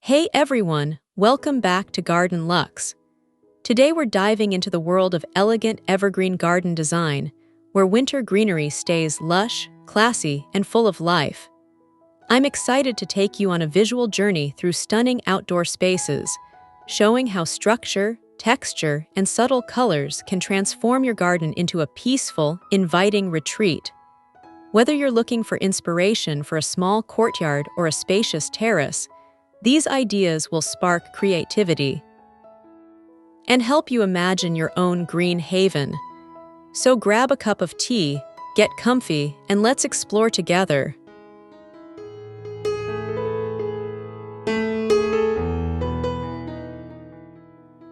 Hey everyone, welcome back to Garden Lux. Today we're diving into the world of elegant evergreen garden design, where winter greenery stays lush, classy, and full of life. I'm excited to take you on a visual journey through stunning outdoor spaces, showing how structure, texture, and subtle colors can transform your garden into a peaceful, inviting retreat. Whether you're looking for inspiration for a small courtyard or a spacious terrace, these ideas will spark creativity and help you imagine your own green haven. So grab a cup of tea, get comfy, and let's explore together.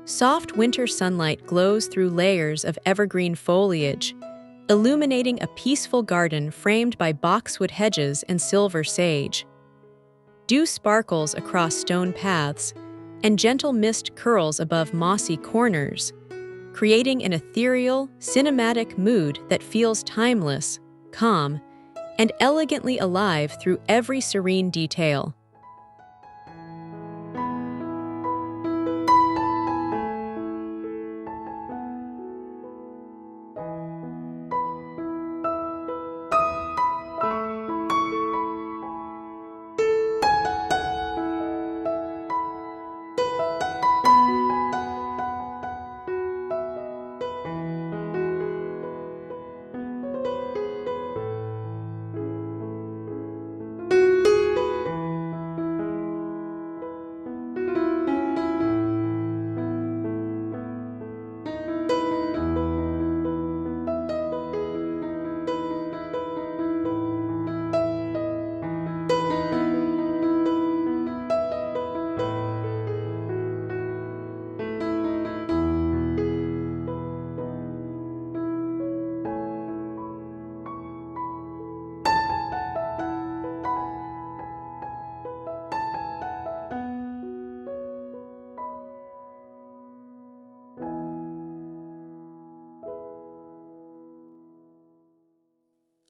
Soft winter sunlight glows through layers of evergreen foliage, illuminating a peaceful garden framed by boxwood hedges and silver sage. Dew sparkles across stone paths, and gentle mist curls above mossy corners, creating an ethereal, cinematic mood that feels timeless, calm, and elegantly alive through every serene detail.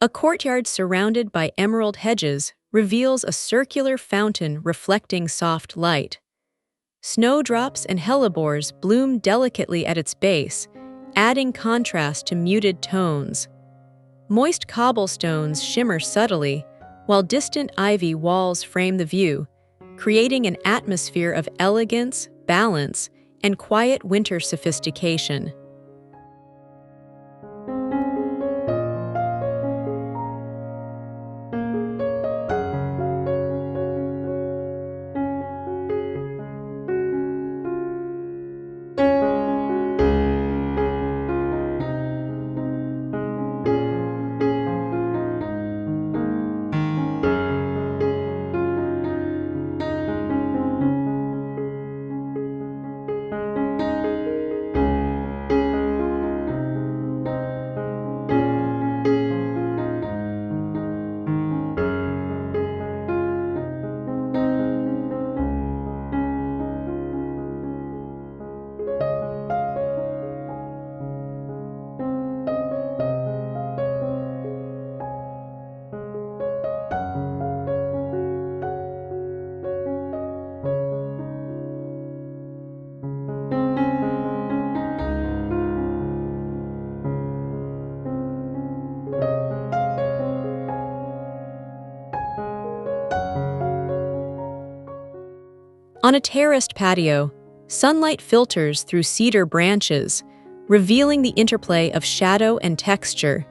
A courtyard surrounded by emerald hedges reveals a circular fountain reflecting soft light. Snowdrops and hellebores bloom delicately at its base, adding contrast to muted tones. Moist cobblestones shimmer subtly, while distant ivy walls frame the view, creating an atmosphere of elegance, balance, and quiet winter sophistication. On a terraced patio, sunlight filters through cedar branches, revealing the interplay of shadow and texture.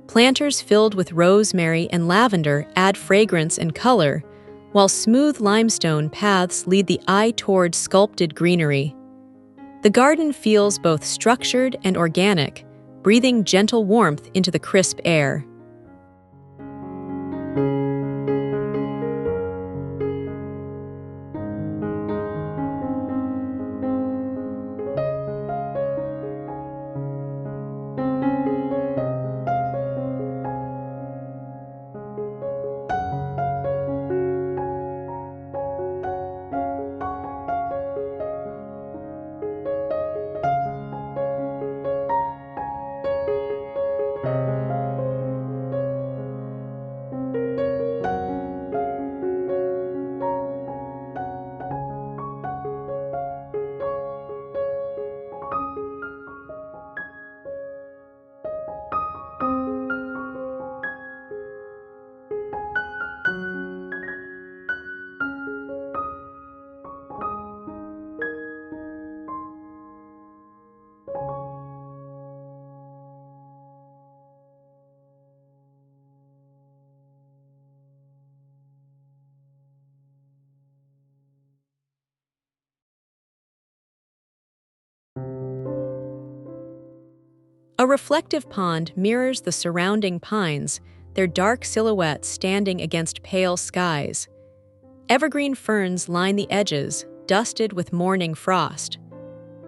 Planters filled with rosemary and lavender add fragrance and color, while smooth limestone paths lead the eye toward sculpted greenery. The garden feels both structured and organic, breathing gentle warmth into the crisp air. A reflective pond mirrors the surrounding pines, their dark silhouettes standing against pale skies. Evergreen ferns line the edges, dusted with morning frost.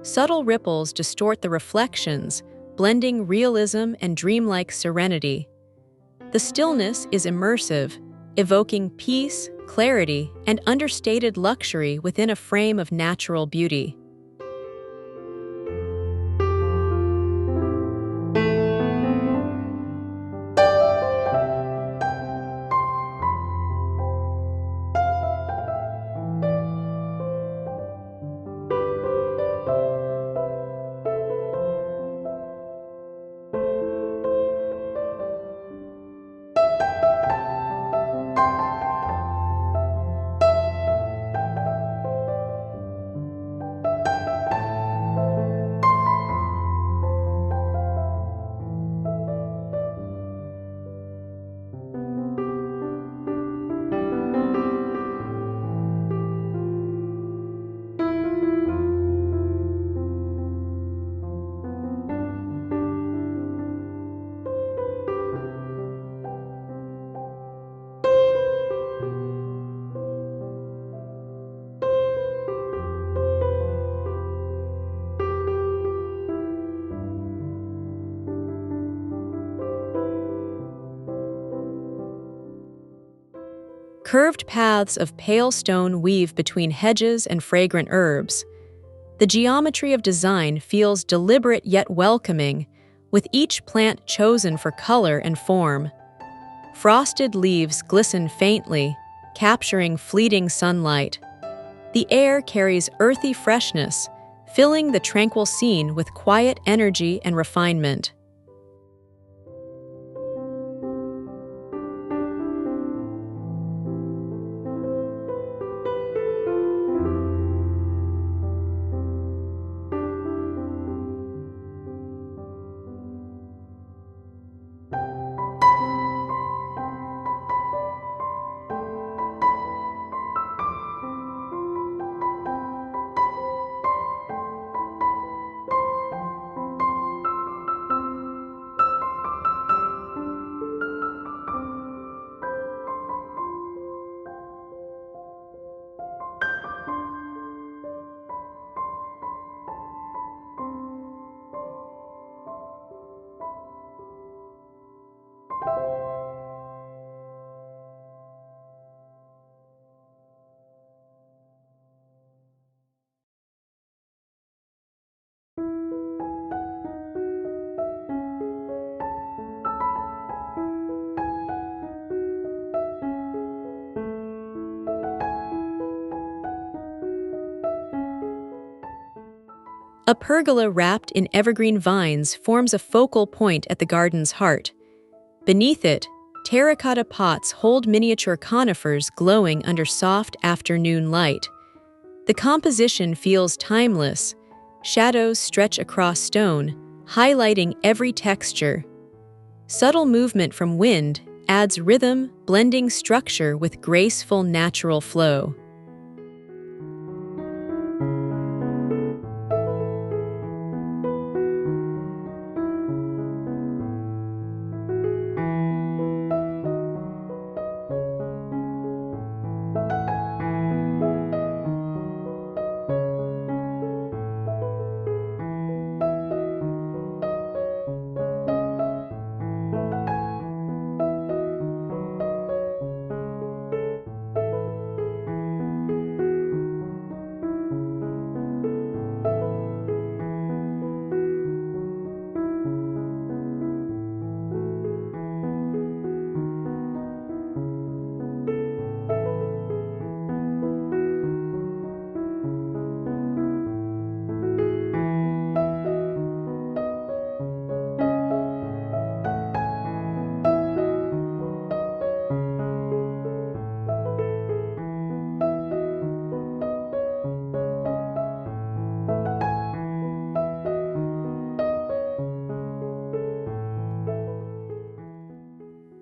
Subtle ripples distort the reflections, blending realism and dreamlike serenity. The stillness is immersive, evoking peace, clarity, and understated luxury within a frame of natural beauty. Curved paths of pale stone weave between hedges and fragrant herbs. The geometry of design feels deliberate yet welcoming, with each plant chosen for color and form. Frosted leaves glisten faintly, capturing fleeting sunlight. The air carries earthy freshness, filling the tranquil scene with quiet energy and refinement. A pergola wrapped in evergreen vines forms a focal point at the garden's heart. Beneath it, terracotta pots hold miniature conifers glowing under soft afternoon light. The composition feels timeless. Shadows stretch across stone, highlighting every texture. Subtle movement from wind adds rhythm, blending structure with graceful natural flow.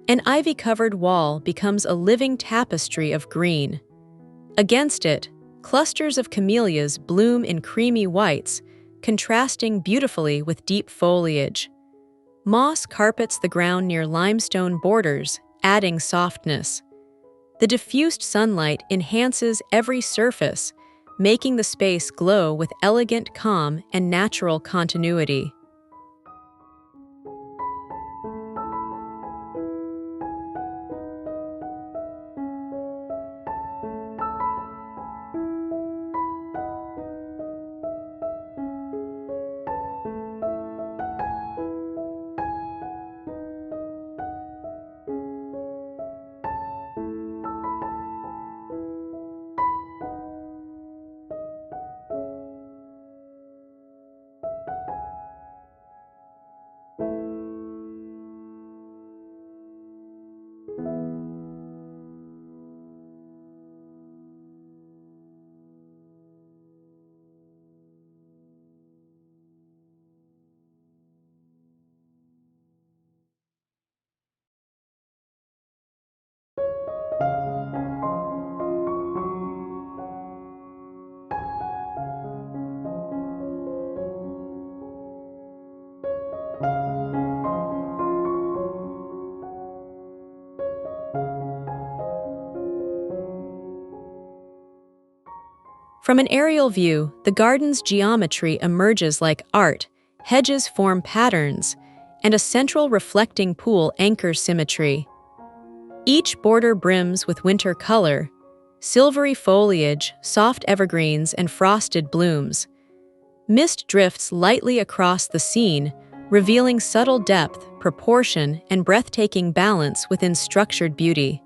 An ivy-covered wall becomes a living tapestry of green. Against it, clusters of camellias bloom in creamy whites, contrasting beautifully with deep foliage. Moss carpets the ground near limestone borders, adding softness. The diffused sunlight enhances every surface, making the space glow with elegant calm and natural continuity. From an aerial view, the garden's geometry emerges like art, hedges form patterns, and a central reflecting pool anchors symmetry. Each border brims with winter color, silvery foliage, soft evergreens, and frosted blooms. Mist drifts lightly across the scene, revealing subtle depth, proportion, and breathtaking balance within structured beauty.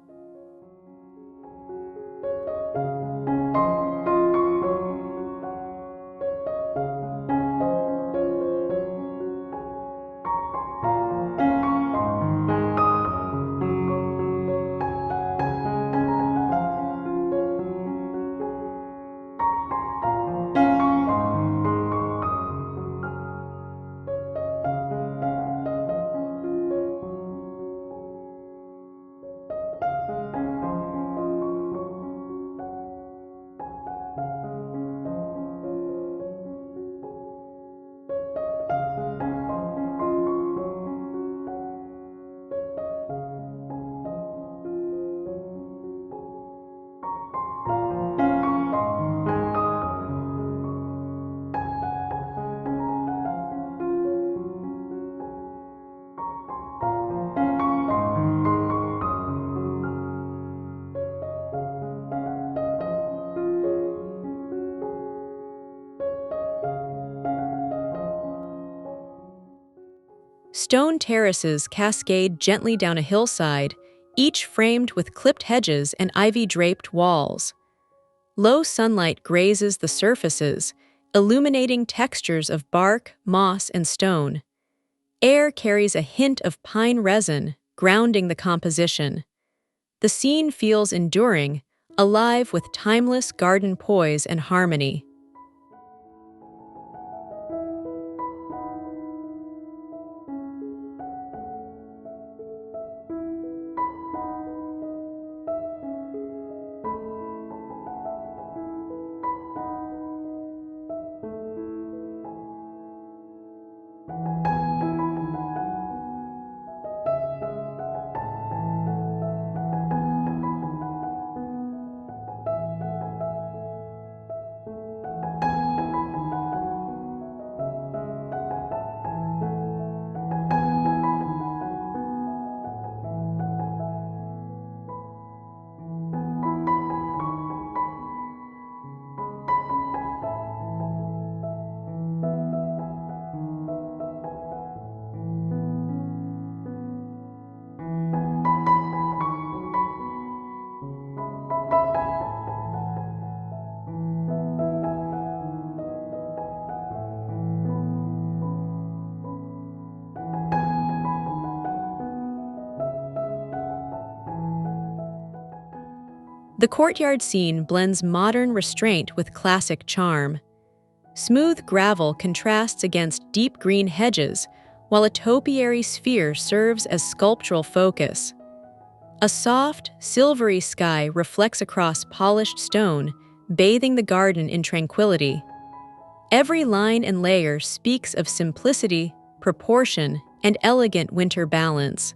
Stone terraces cascade gently down a hillside, each framed with clipped hedges and ivy-draped walls. Low sunlight grazes the surfaces, illuminating textures of bark, moss, and stone. Air carries a hint of pine resin, grounding the composition. The scene feels enduring, alive with timeless garden poise and harmony. The courtyard scene blends modern restraint with classic charm. Smooth gravel contrasts against deep green hedges, while a topiary sphere serves as sculptural focus. A soft, silvery sky reflects across polished stone, bathing the garden in tranquility. Every line and layer speaks of simplicity, proportion, and elegant winter balance.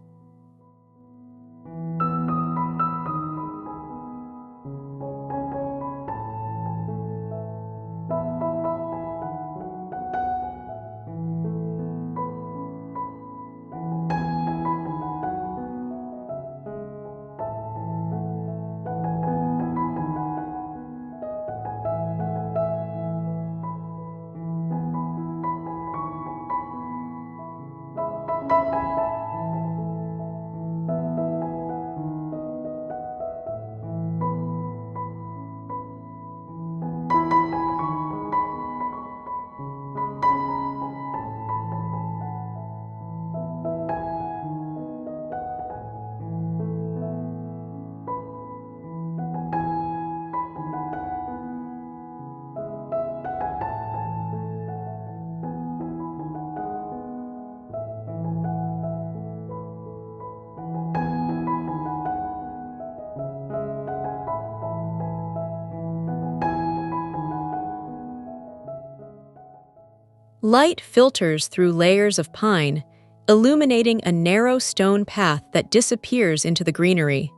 Light filters through layers of pine, illuminating a narrow stone path that disappears into the greenery.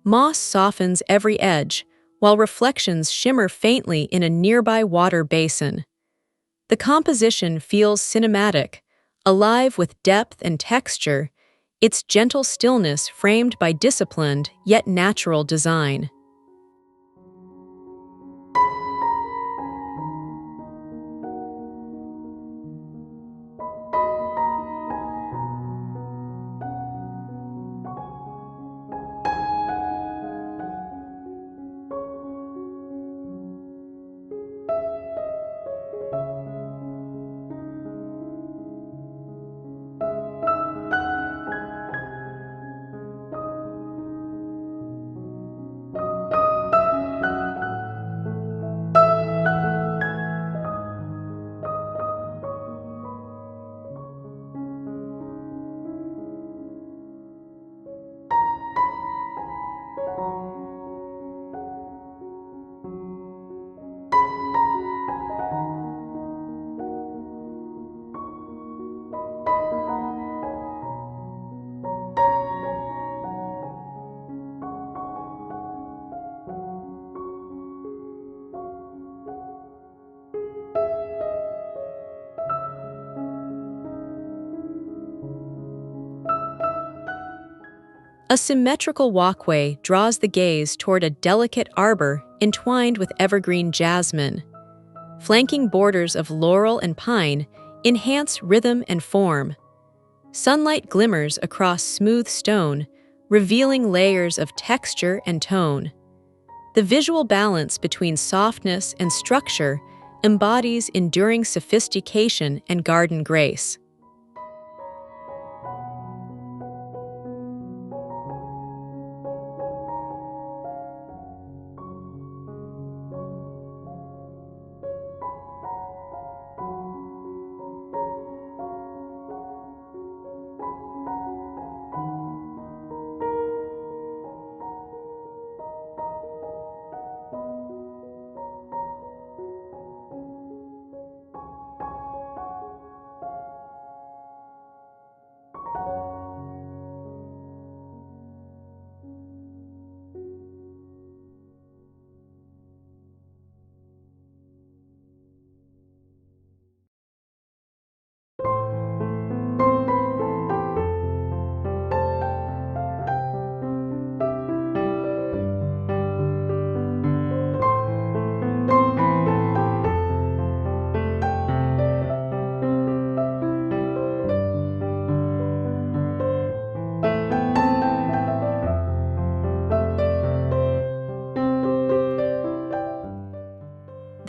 Moss softens every edge, while reflections shimmer faintly in a nearby water basin. The composition feels cinematic, alive with depth and texture, its gentle stillness framed by disciplined yet natural design. A symmetrical walkway draws the gaze toward a delicate arbor entwined with evergreen jasmine. Flanking borders of laurel and pine enhance rhythm and form. Sunlight glimmers across smooth stone, revealing layers of texture and tone. The visual balance between softness and structure embodies enduring sophistication and garden grace.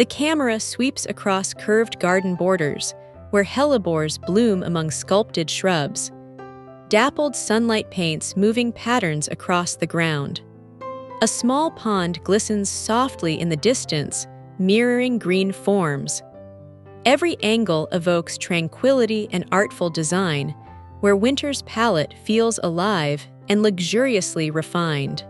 The camera sweeps across curved garden borders, where hellebores bloom among sculpted shrubs. Dappled sunlight paints moving patterns across the ground. A small pond glistens softly in the distance, mirroring green forms. Every angle evokes tranquility and artful design, where winter's palette feels alive and luxuriously refined.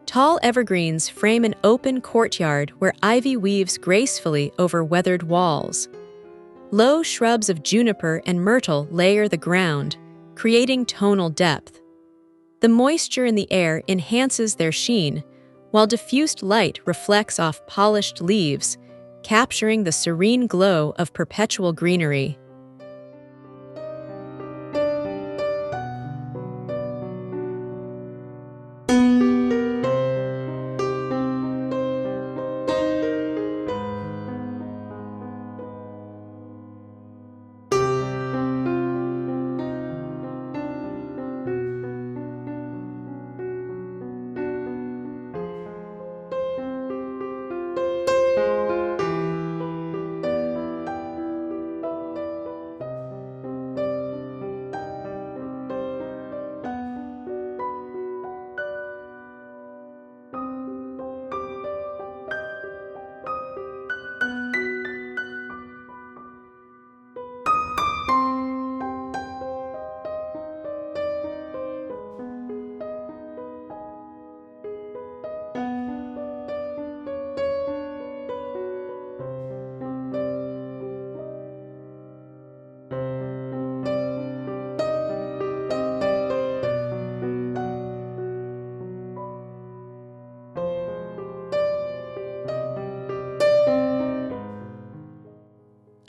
Tall evergreens frame an open courtyard where ivy weaves gracefully over weathered walls. Low shrubs of juniper and myrtle layer the ground, creating tonal depth. The moisture in the air enhances their sheen, while diffused light reflects off polished leaves, capturing the serene glow of perpetual greenery.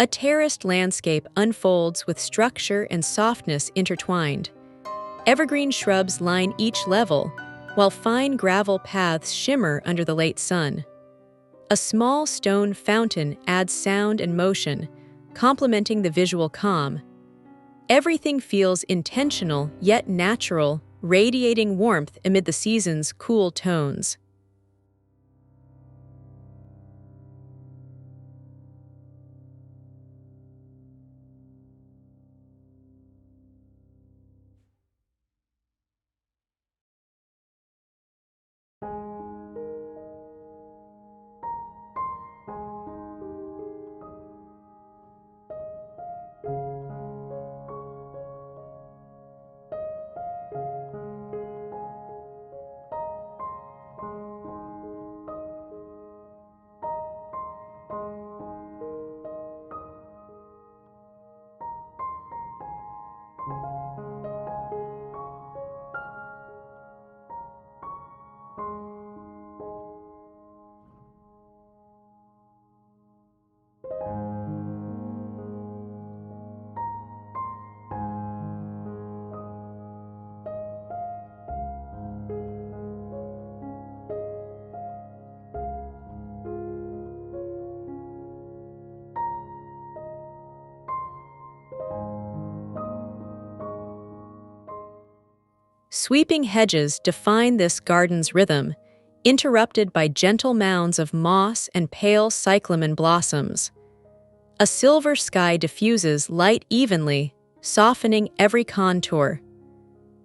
A terraced landscape unfolds with structure and softness intertwined. Evergreen shrubs line each level, while fine gravel paths shimmer under the late sun. A small stone fountain adds sound and motion, complementing the visual calm. Everything feels intentional yet natural, radiating warmth amid the season's cool tones. Sweeping hedges define this garden's rhythm, interrupted by gentle mounds of moss and pale cyclamen blossoms. A silver sky diffuses light evenly, softening every contour.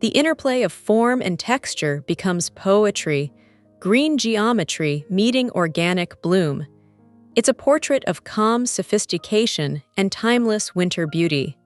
The interplay of form and texture becomes poetry, green geometry meeting organic bloom. It's a portrait of calm sophistication and timeless winter beauty.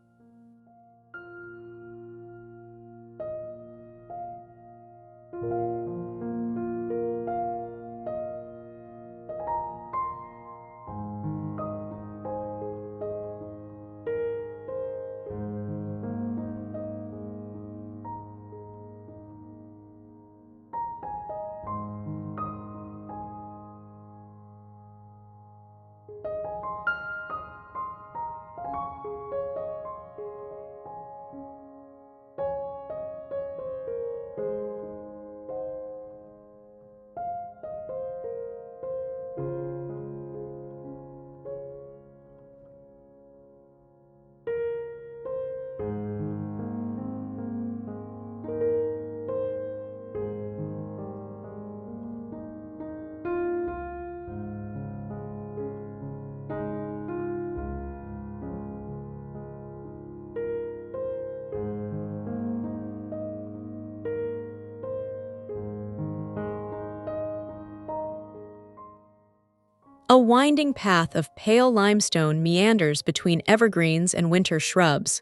A winding path of pale limestone meanders between evergreens and winter shrubs.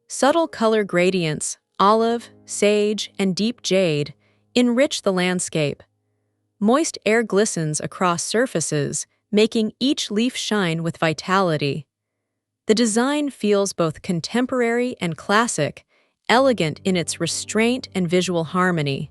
Subtle color gradients, olive, sage, and deep jade, enrich the landscape. Moist air glistens across surfaces, making each leaf shine with vitality. The design feels both contemporary and classic, elegant in its restraint and visual harmony.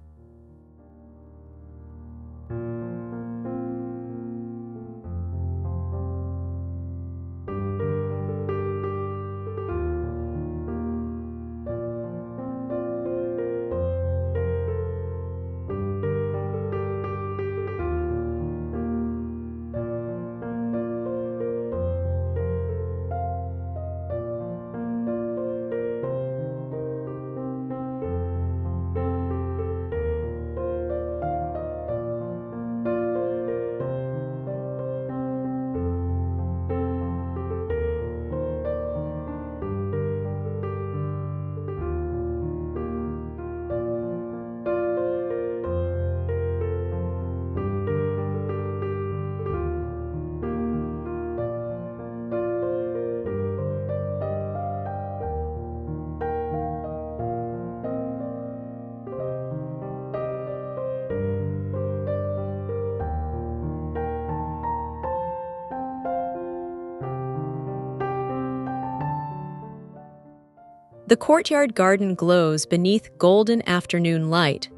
The courtyard garden glows beneath golden afternoon light.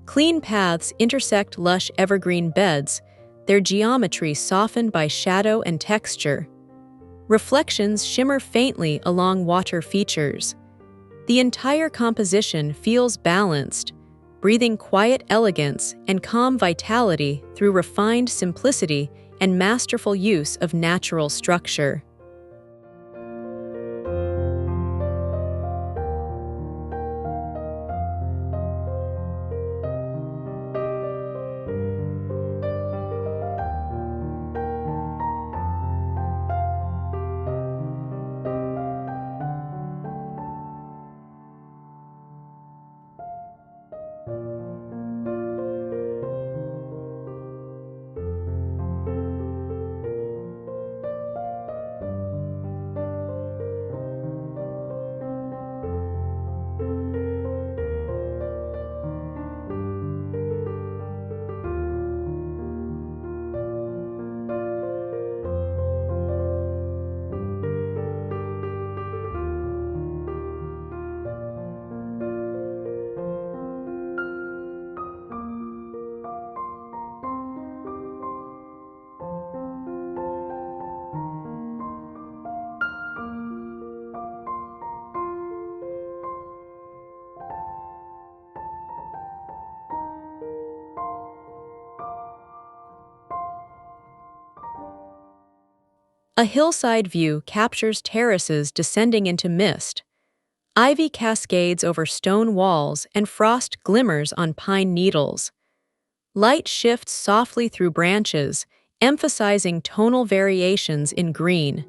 Clean paths intersect lush evergreen beds, their geometry softened by shadow and texture. Reflections shimmer faintly along water features. The entire composition feels balanced, breathing quiet elegance and calm vitality through refined simplicity and masterful use of natural structure. A hillside view captures terraces descending into mist. Ivy cascades over stone walls and frost glimmers on pine needles. Light shifts softly through branches, emphasizing tonal variations in green.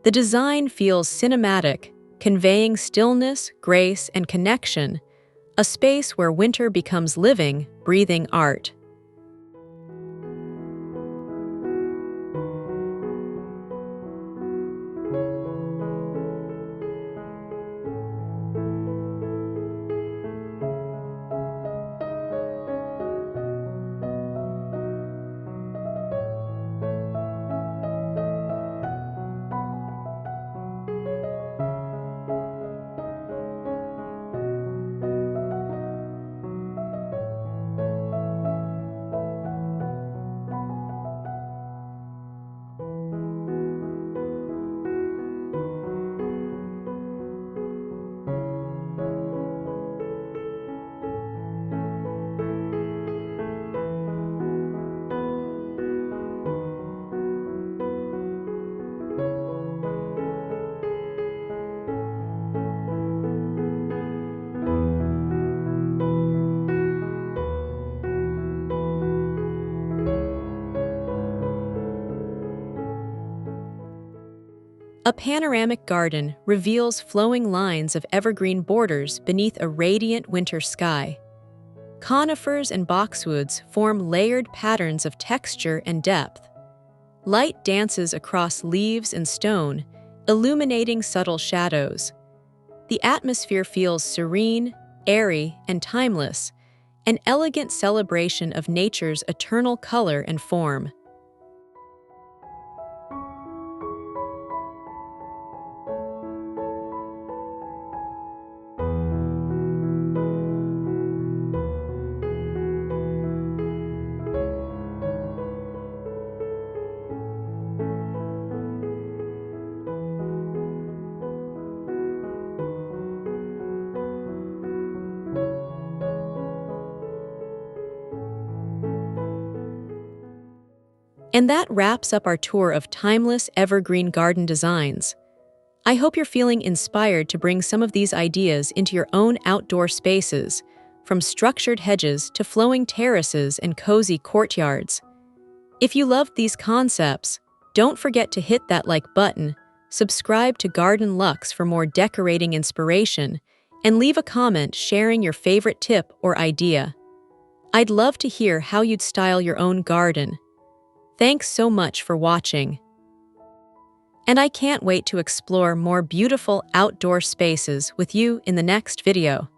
The design feels cinematic, conveying stillness, grace, and connection, a space where winter becomes living, breathing art. A panoramic garden reveals flowing lines of evergreen borders beneath a radiant winter sky. Conifers and boxwoods form layered patterns of texture and depth. Light dances across leaves and stone, illuminating subtle shadows. The atmosphere feels serene, airy, and timeless, an elegant celebration of nature's eternal color and form. And that wraps up our tour of timeless evergreen garden designs. I hope you're feeling inspired to bring some of these ideas into your own outdoor spaces, from structured hedges to flowing terraces and cozy courtyards. If you loved these concepts, don't forget to hit that like button, subscribe to Garden Lux for more decorating inspiration, and leave a comment sharing your favorite tip or idea. I'd love to hear how you'd style your own garden. Thanks so much for watching. And I can't wait to explore more beautiful outdoor spaces with you in the next video.